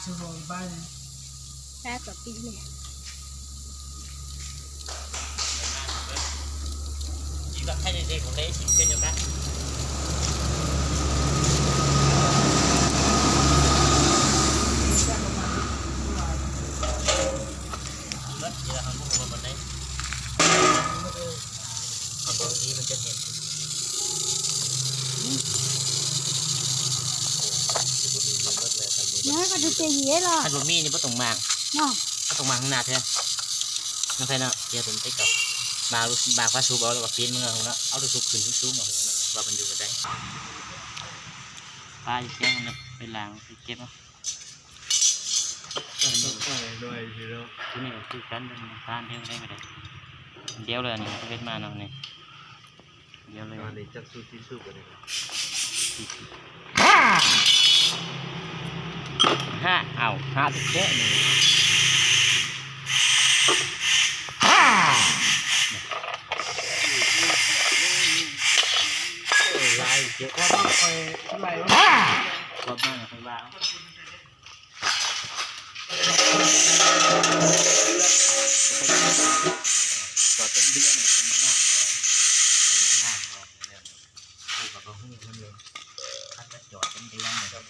ซื้อของบ้านแป๊บกับปีเลยchỉ gặp hai gì của đấy chỉ bên được đấy mất chỉ là hàng mua bên đấy còn đôi khi mình chân hiện nhớ có được tiền gì ấy lo hai bột mì thì bắt tổng màng bắt tổng màng nào thế nó phải nào giờ tôi tích cậu bà qua số báo là bà pin mà nó áo được số khử xuống xuống mà và mình dùng ở đây ba gì xem nó phải làm phải chép không cái này là cứ cắn lên tan theo đây mà đấy đeo là này cái mà nào này đeo lên để chắc su su vào đây ha ảo ha thực tế này lại chuyện qua đó phải lại qua đó là phải vào và tâm điên là không nào và có hương hơn nữa khách đã chọn tâm điên này đâu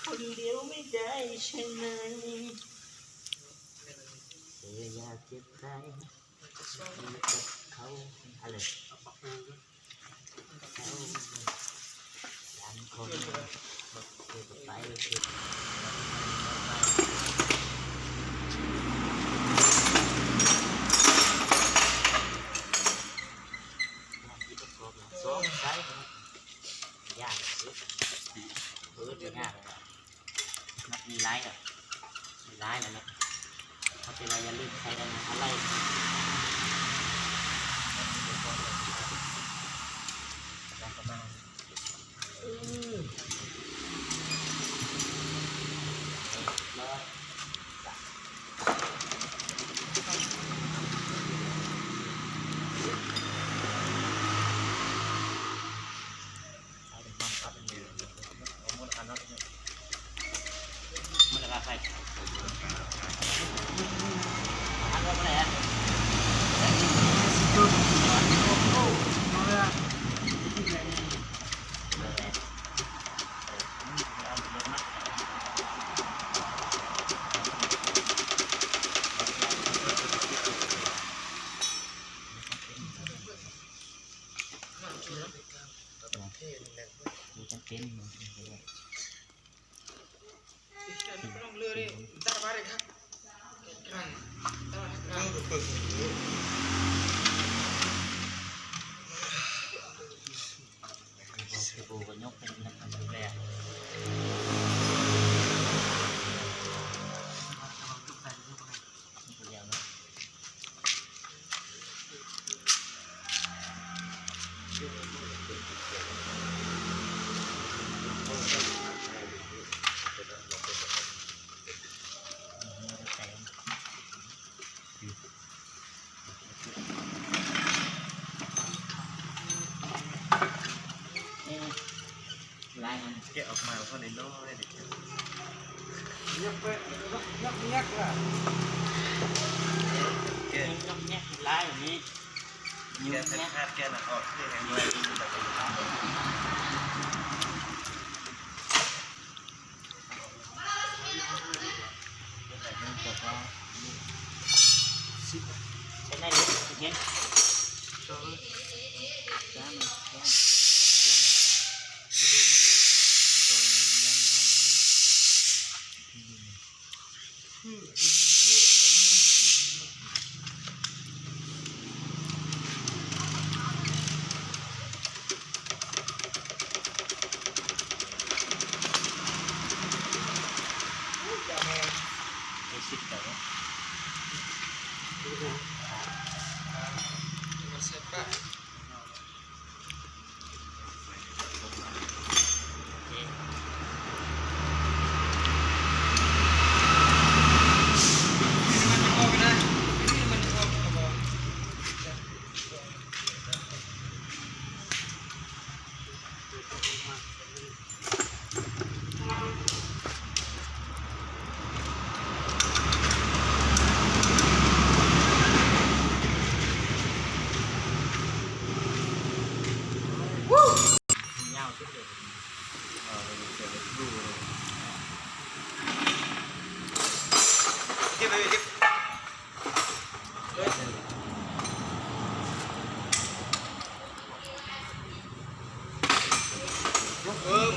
คนเดียวไม่ได้ใช่ไหมอยากเจ็บใจกับเขาอะไรเขาดันคนเดินไปสองใช้ยากเบิร์ดยากเลยนักมีไลท์อ่ะมีไลท์นะเขาเป็นอะไรอย่าลืมใช้กันนะอะไรประมาณมันอะไรใครอันว่าอะไรอ่ะปูก็ยกเป็นน้ำแร่ตัวเดียวนะแกะออกมาเพราะในน้องได้เด็กยักไปยักล่ะแกะยักลายอย่างนี้แกะเป็นคาดแกะหนักออกที่แรงเลยใช้ได้เลยเห็น เงาชุดเดียวtiếp đây tiếp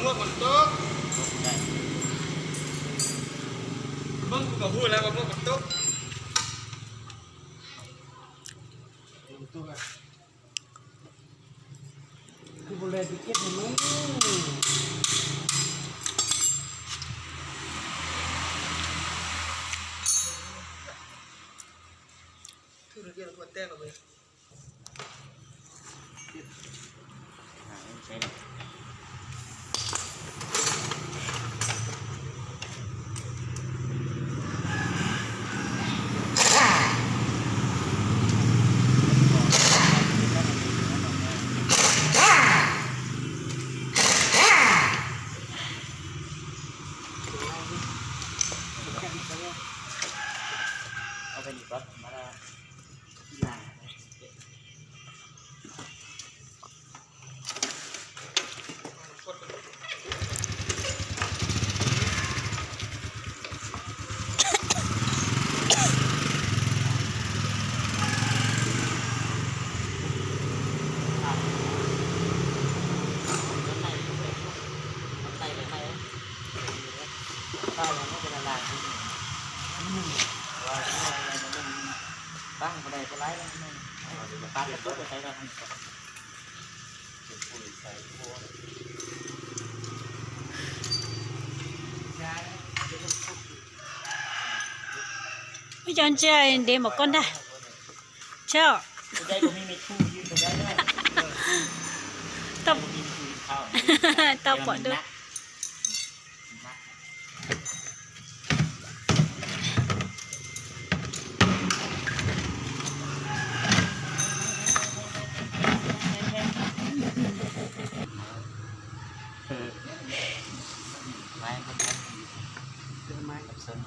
mua một tốt vâng có vui là mua một tốt Aku boleh dikit memang. Thứ đầu tiên là quần ten của mình.ใช่เลยเอาไปดีกว่ามาละที่ร้าน ตั้งไปได้ก็ไล่แล้วนี่ตั้งแล้วก็ใช้ได้ทั้งหมด Bây giờ chơi để một con đây. Chào. ได้ก็มีเม็ดคู่ยืนไปได้ด้วย Tập มีคู่เข้า tập bọn được. ไม้มันเป็นไม้กับเส้น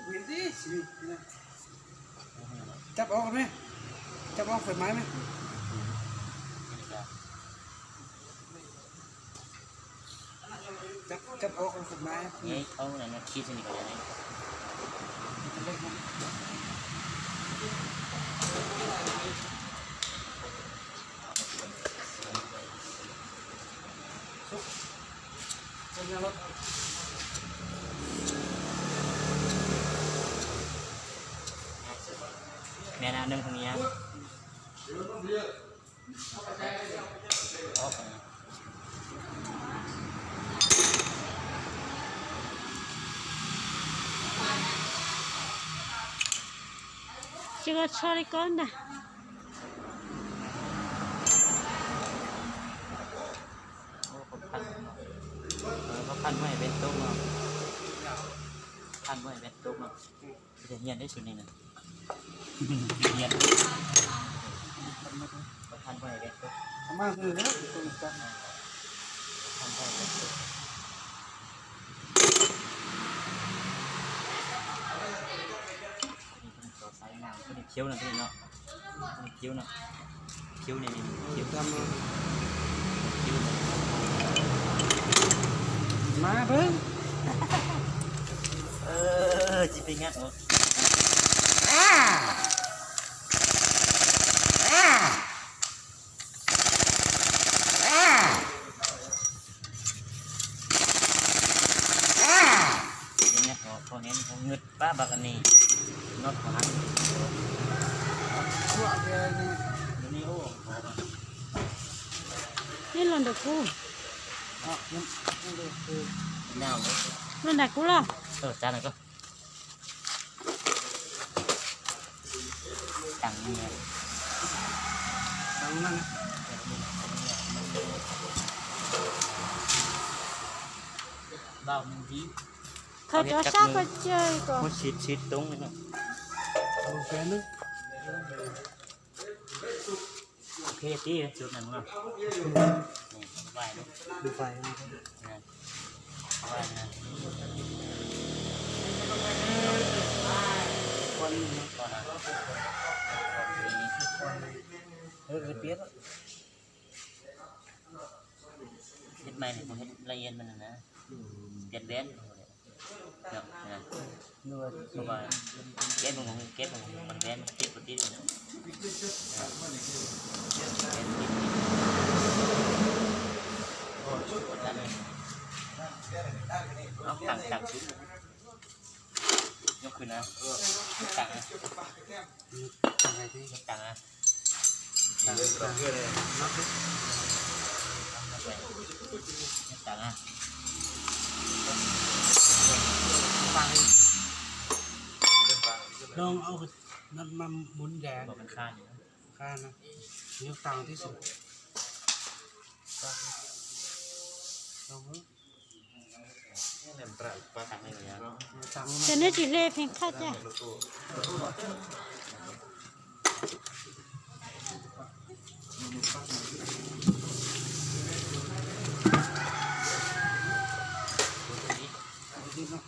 Windy sini. Chắp ốcไหม chắp ốc phải máyไหม chắp ốc phải máy นี่เขาเนี่ยนะคิดสนิทกันเลย Punya lot. แม่น้ำหนึ่งตรงนี้ Chưa cho đi con này. เขาพันไว้เป็นตุ๊กเนาะพันไว้เป็นตุ๊กเนาะจะเงียบได้สุดนี่นะเงียบพันไว้เป็นตุ๊ก Sama dulu ya, itu ikan. พันไว้เป็นตุ๊กนี่เป็นตัวไซส์งามตัวนี้เคี้ยวนะตัวนี้เนาะตัวนี้เคี้ยวเนาะเคี้ยวนี่เคี้ยว Sama. เคี้ยว Ma bang. จิไปงัดเนาะอย่างเงี้ยพอเห็นผมเงึดป้าบักอันนี้น็อตของหัน Tua นี่โอ้โห นี่ลอนดากู แนวเลย ลอนดากูล่ะ จานหนึ่งก็ตังเนี่ย ดังนั่น บ้ามันดี เขาจะชอบไปเจอก่อน มันชิดตรงเลยเนาะ โอเคนึง โอเคตีจุดนั้นมั้งนี่ไหวลูก ดูไฟ นะไหวนะ ควัน ก่อนนะ เปี๊ยก เฮ็ดใหม่เนี่ยผมเฮ็ดละเอียดมันนะเปลี่ยนแบนเนาะนะ เนื้อ เพราะว่าเก็บมันแบนเก็บปกติเลยเอาตังชุดยกขึ้นนะตังนะ จังไงที่ ยกตังนะ เรื่องเราเพื่อนเลย ยกตังนะ ฟังลองเอานั่นมาหมุนแดง บอกมันข้างอยู่นะ ข้านะนิ้วตังที่สุดลอง เนี่ยปลาปลา ตังไม่เหมือนกัน ตัง จะนึกจีเล่เพียงข้าจ้ะ ที่เนาะ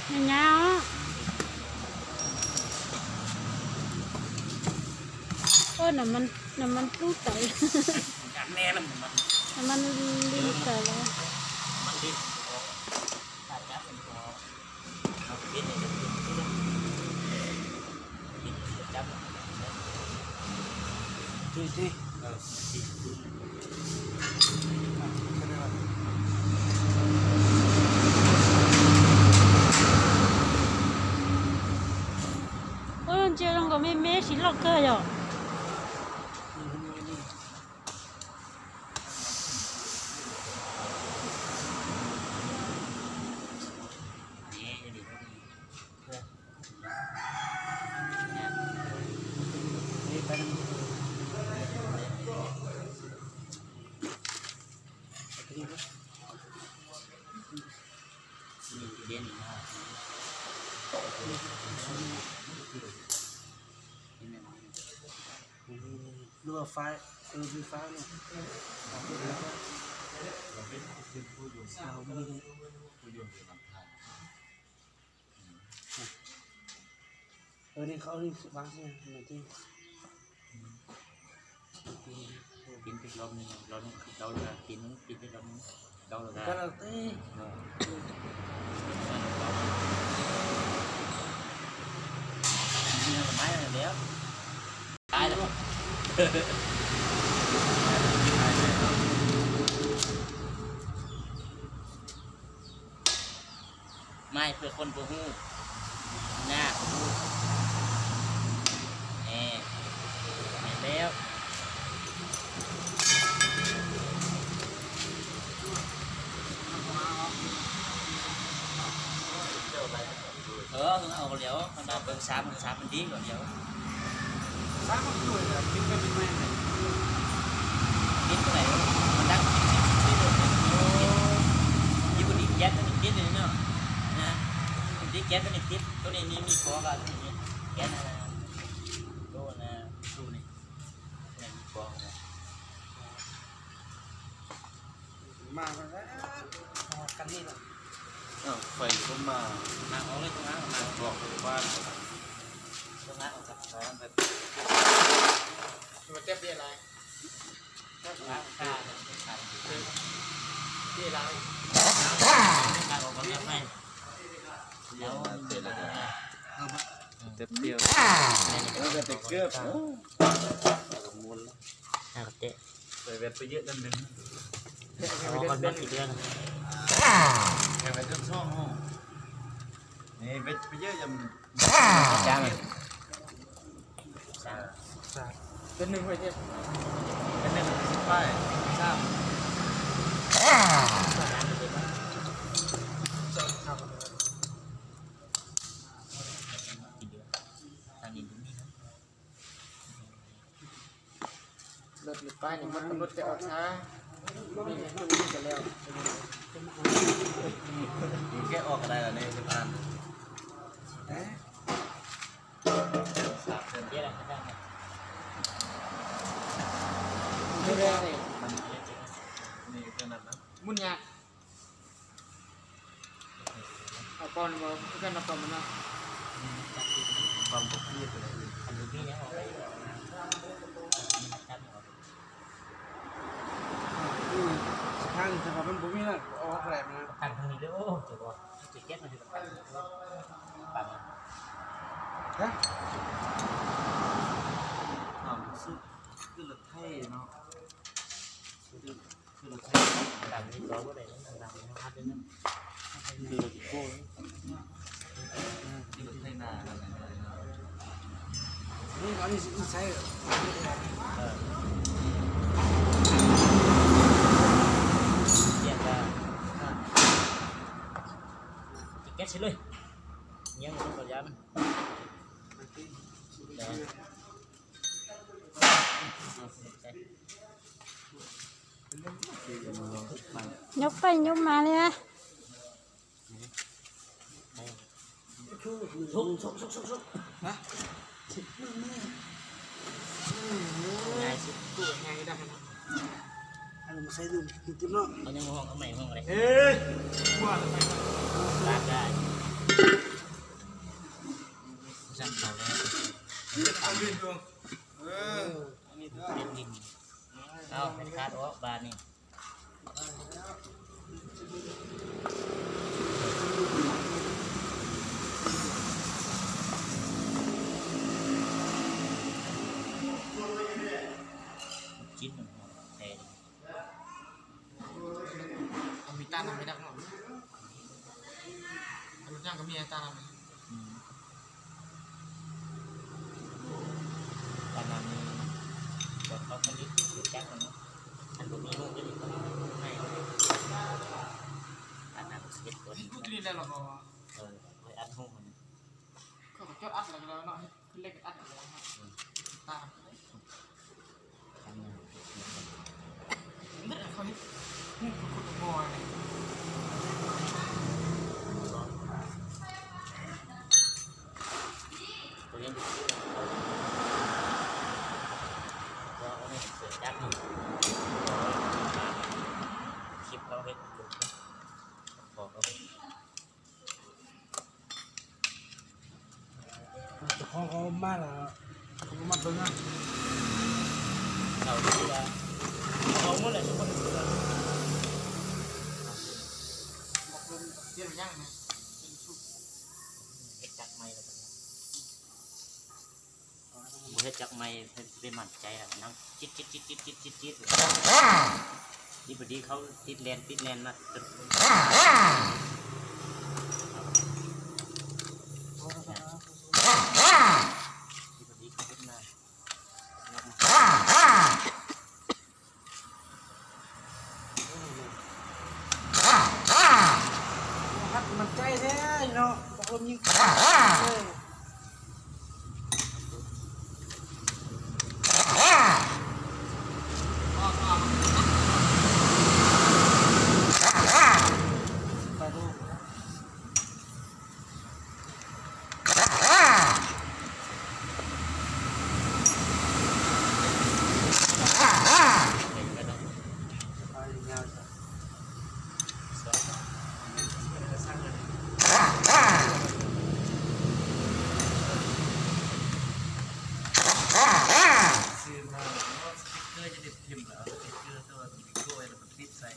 อย่างเงี้ยโอ้น้ำมันรูดไต แน่มัน น้ำมันรีดไตแล้ว มันดิ้นตัดจับเป็นตัวเอาดิ้นเลยดิ้นจับ ที่ โอ้ยเจอลงก็ไม่สิล็อกเกอร์หรอ นี่ไปนั่งที่ก็ เด่นมาก ดูไฟดูไฟเนี่ยเราไม่ได้นี่เขานี่วางเนี่ยเหมือนที่ กินไปรอบนึงเรากินไปรอบนึงเราเลย ก็เราตี ไม้เลยแล้วตายแล้วไม่เพื่อคนโบหูหน้าแหน่แล้วเอาเดี๋ยวมันได้เบิ่ง3มันดีกว่าเดี๋ยว ซ้ำมันด้วยเลยกินไปเป็นแม่เลย กินตัวไหนมันดังญี่ปุ่นแก๊สตัวนี้ติดเลยเนาะนะติดแก๊สตัวนี้ติดตัวนี้มีคอกันตัวนี้แก๊สนะตัวนะดูนี่นี่มีคอนะ มาแล้วกันนี่แหละ ไฟก็มา มาออกเลยตรงนั้นมา บอกบ้าน ตรงนั้นออกจากร้านไป มันเจ็บยังไง ร้านข้าวขาด ที่ร้าน การออกมาให้แล้วเสร็จแล้ว เจ็บเดียวแล้วก็ติดเกือบมูล น่าเตะ ใส่เวทไปเยอะนั่นนึง เอาคนบ้านอีกเรื่อง แค่ไปจนช่องห้องนี่เวทไปเยอะจ จ้ามัน เป็นหนึ่งไว้เทป เป็นหนึ่งสิบป้ายทราบ รถหรือป้ายเนี่ยมันกำหนดจะออกช้านี่จะวิ่งกันแล้ว แกออกอะไรล่ะเนี่ยสิบอันสามเส้น เยอะเลยได้ ไม่ได้เลย นี่แค่นั้นนะ มุนยากเอาปอนมาเพื่อนเอาปอนมาเนาะ ความบกพร่องอะไรอื่น อันนี้เนี่ยเอาไปจับ ทางสภาพมันบุ้มีนะออกแหลมนะ ทางทางนี้ด้วยโอ้จุดว่าจุดเก็ตมันคือปั่น ฮะ ความรู้สึกคือรถไทยเนาะคือรถไทย ปั่นนี่ร้อยกว่าเลยปั่นนี่พัดด้วยนะ คือรถโก้คือรถไทยนาอะไรนะ นี่อันนี้ใช้ เรียกว่าจุดเก็ตใช่เลยเงี้ยมันก็ย้ำ ยกไปยกมาเลยนะ ง่ายสุด ตู้ง่ายได้นะอันนี้ใช้ดูติดเนาะ เอายังห้องเอาใหม่ห้องอะไร เฮ้ยว่าไป ลากได้สั่งเขาแล้ว เอาดินดวงเป็นดินเอาเป็นคาดโอ้บานนี่ชิ้นหนึ่งแทน เอามีตาทำไม่ได้หรอกอันนี้ก็มีตาทำ ตอนนั้นก่อนเขาผลิตแก๊สเนาะอันนี้ลูกยังไม่อันนั้นเก็บตัว พูดที่นี่ได้หรอ ไว้อัดห้องมัน เขาก็จดอัดอะไรแล้วเนาะคือเล็กอัดอะไรตาไม่ได้เขานี่คนมอย ตัวนี้ก็เอาเนี่ยเสือจับนี่คลิปเขาเห็นบอกเขา เขามาแล้วเขามาตัวนั้น เขาที่ว่าเขาเมื่อไหร่ทุกคนจะ บอกเป็นเรื่องย่างนะเป็นชุด เฮ็ดจักไม่แล้วกันบ่เฮ็ดจักไม่เป็นมั่นใจแล้วนั่งจิตนี่พอดีเขาติดแลนมาจนที่พอดีเขาขึ้นมามันใจแท้เนาะบอกลมยิงไปดูไปยาวจ้ะ ซื้อมาแล้วสติ๊กเกอร์จะติดพิมพ์เหรอสติ๊กเกอร์ตัวโก้แล้วมันติดใส่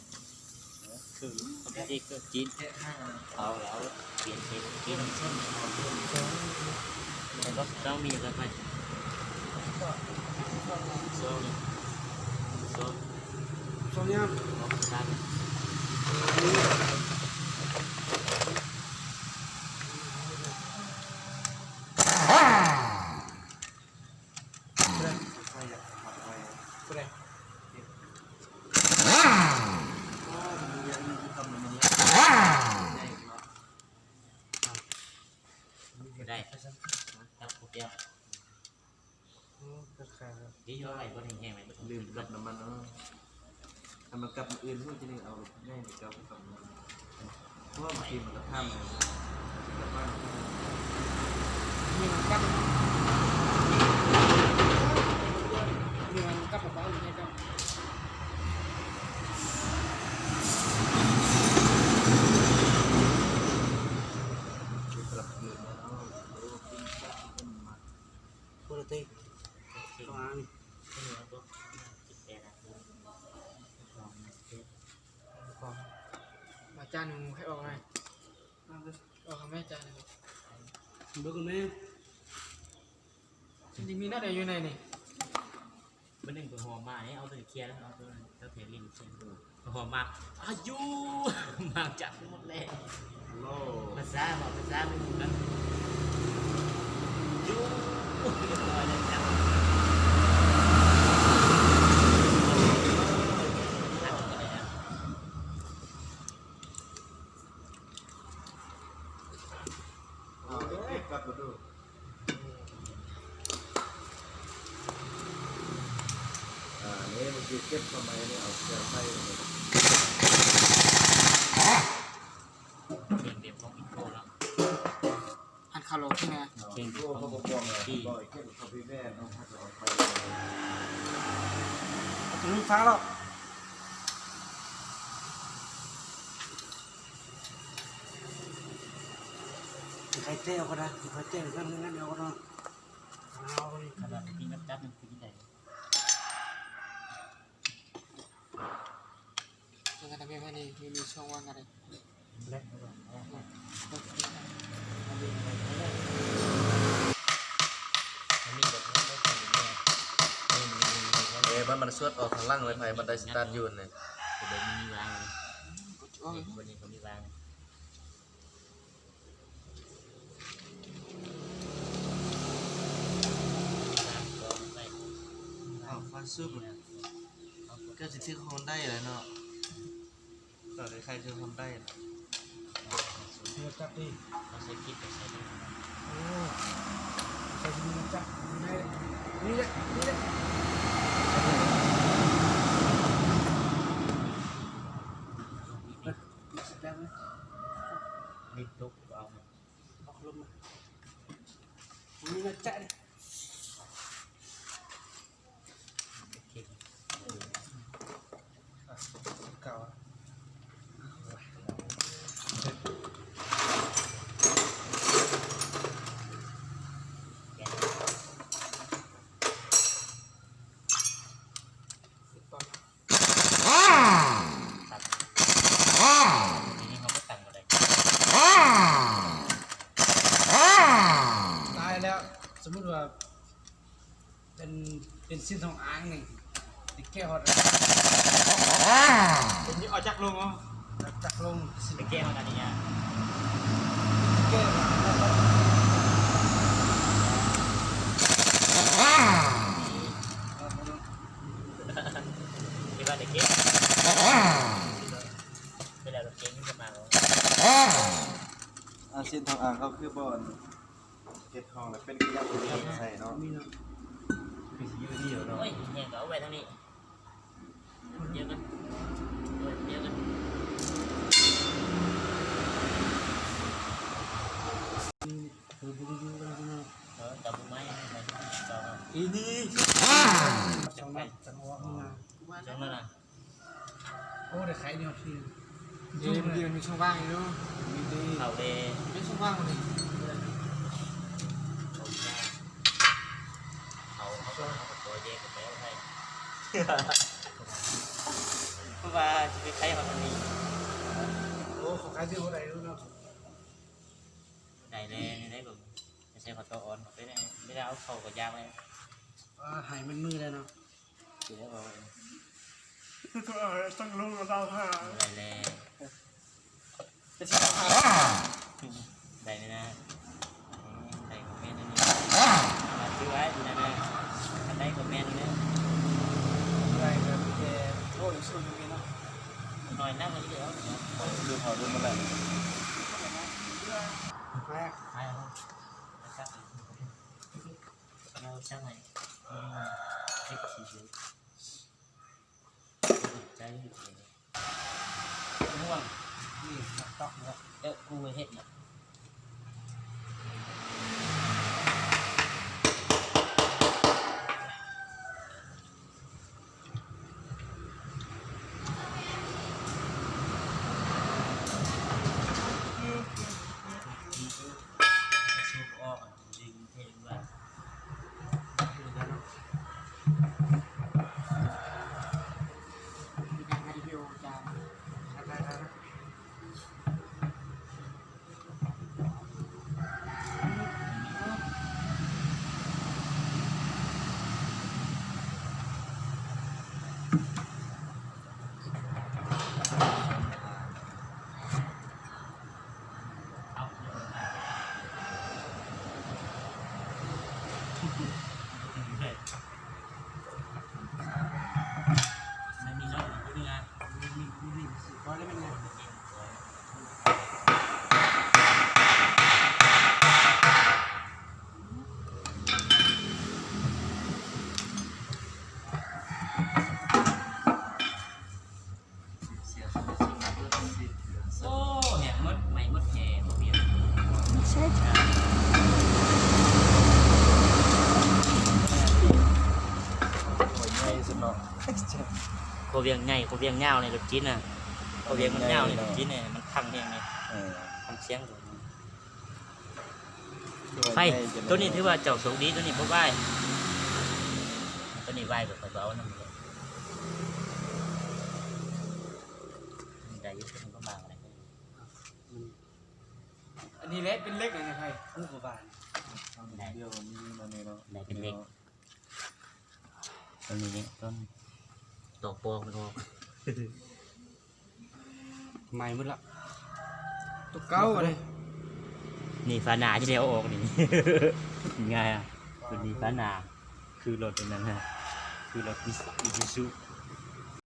คือปกติก็จีน แค่ห้างนะ เอาแล้วเปลี่ยนเป็นจีนแต่ก็ต้องมีกันไปโซ่นี่โซ่ ตรงนี้ ของซัน ได้ครับโอเคดีอยู่ไหมบนแห้งไหม ลืมกับน้ำมันเนาะทำมันกับอื่นพวกจะนี่เอาง่ายในกับเพราะว่าบางทีมันก็ข้ามเลยกับบ้าน มีมันกับมีมันกับเบาๆอยู่ในกันปกติประมาณมาจานหนึ่งให้ออกไงออกทำให้จานหนึ่งเบิกกันไหมจริงๆมีหน้าเดียวอยู่ในนี่ มันหนึ่งตัวหอมมาเอาตัวเคลียร์แล้วเอาตัวเจ้าเทลินเคลียร์หอมมากอายุมากจับหมดเลยภาษาบอกภาษาไม่ถูกกันยูเรียบร้อยเลยจับกับมาดูนี่มันคือเก็บทำไมเนี่ยเอาเกลือใส่เลย เก่งเต็มของอินโทรแล้ว หันคาร์โลที่ไหน เก่ง พวกเขาบอกว่าบ่อยเก็บเขาพี่แม่ต้องพักเอาไป ถึงลูกฟ้าแล้วใครเต้เอาก็ได้ใครเต้ก็งั้นเอาก็ได้เอาไป ขนาดกินจับมันกินได้ ยังไงทำยังไงนี่มีช่องว่างอะไร เล็กมันสวดออกทางล่างเลยไผ่มันได้สตาร์ทยืนเลย เดี๋ยวมีวางวันนี้เขามีวาง อ้าวฟ้าซุปก็จะที่เขาได้เลยเนาะแต่ใครจะทำได้ เดี๋ยวจับดิ เขาใช้คิดกับใช้ได้ โอ้ใส่ดินจับนี่แหละนี่แหละ รีบลุกเอา ออกลมนี่นะจับดิ เก่า ทีนี้เขาก็ตั้งมาได้ ตายแล้วสมมติว่าเป็นสิ้นทองอ้างหนึ่งติดแก้วเป็นออกจากลงอ๋อจากลง ไปแก้มากันนี่อ่ะ แก้ว คิดว่าจะเก็บไปแล้วเราเก็บนี่จะมาแล้ว อาเซียนทางอ่างเขาคือบอลเก็บทองแล้วเป็นกระยาใส่เนาะ มีเนาะ คือยืดเดียวเนาะ โอ้ยเนี่ยก็เอาไว้ทางนี้เยอะกันเยอะกันจับมือไม้จับ อีนี่ จับไป จังหวะมา จับแล้วนะ โอ้เดี๋ยวขายเดียวทีเดี๋ยวมีช่องว่างอยู่มีดี เขาเลย มีช่องว่างเลย เขาตัวเย็นกับแม่ให้เพราะว่าจะไปใช้ของนี้ โอ้เขาขายที่อะไรรู้เนาะ ได้เลยได้แบบไม่ใช่ขอตัวอ่อนไม่ได้เอาเข่ากับยางเลย หายมันมือแล้วเนาะ คือได้บอก ต้องลงกับเราค่ะ ได้เลย จะใช่ค่ะ ได้เลยนะได้คอมเมนต์นี่มาซื้อไว้ดูนะนะได้คอมเมนต์นะ อะไรแบบแกโอ้ยช่วยมีเนาะ หน่อยนั่งเลยเดี๋ยว ดูเขาดูมาแล้ว แม่ ใช่ ซักเราซักไหนเอ็กซ์ซีใจง่วงนี่ต๊อกแล้วเอ๊ะกูเห็ดเนี่ยสูบออกดึงเทว่า มีการรีวิวจาน เอาไม่มีน้องมีงานมีก็ได้เป็นไงโอ้เนี่ยมดไม่มดแก่มดเบี้ย ไม่ใช่ โอ้ยง่ายสุดเนาะ โคเวียงไงโคเวียงเงาในรถจีนน่ะโคเวียงมันเงาในรถจีนเนี่ยมันพังเองไงพังเสียงเลยไปตัวนี้ถือว่าเจ้าสูงดีตัวนี้พบไหวตัวนี้ไหวแบบไปเอานั่นเลยได้ยุ่งก็มาอะไร อันนี้เล็กเป็นเล็กเลยนะไพ่คู่กับบาน เดียวมีมาเนี่ยเนาะ ได้เป็นเล็กต้นนี้ต้นตอกโป่งมันก็ ใหม่หมดละตัวเก้าอะไร นี่ฟ้าหนาที่เดียวออกนี่ ง่ายอ่ะตัวนี้ฟ้าหนาคือรถเป็นนั้นฮะคือรถอิซูซุ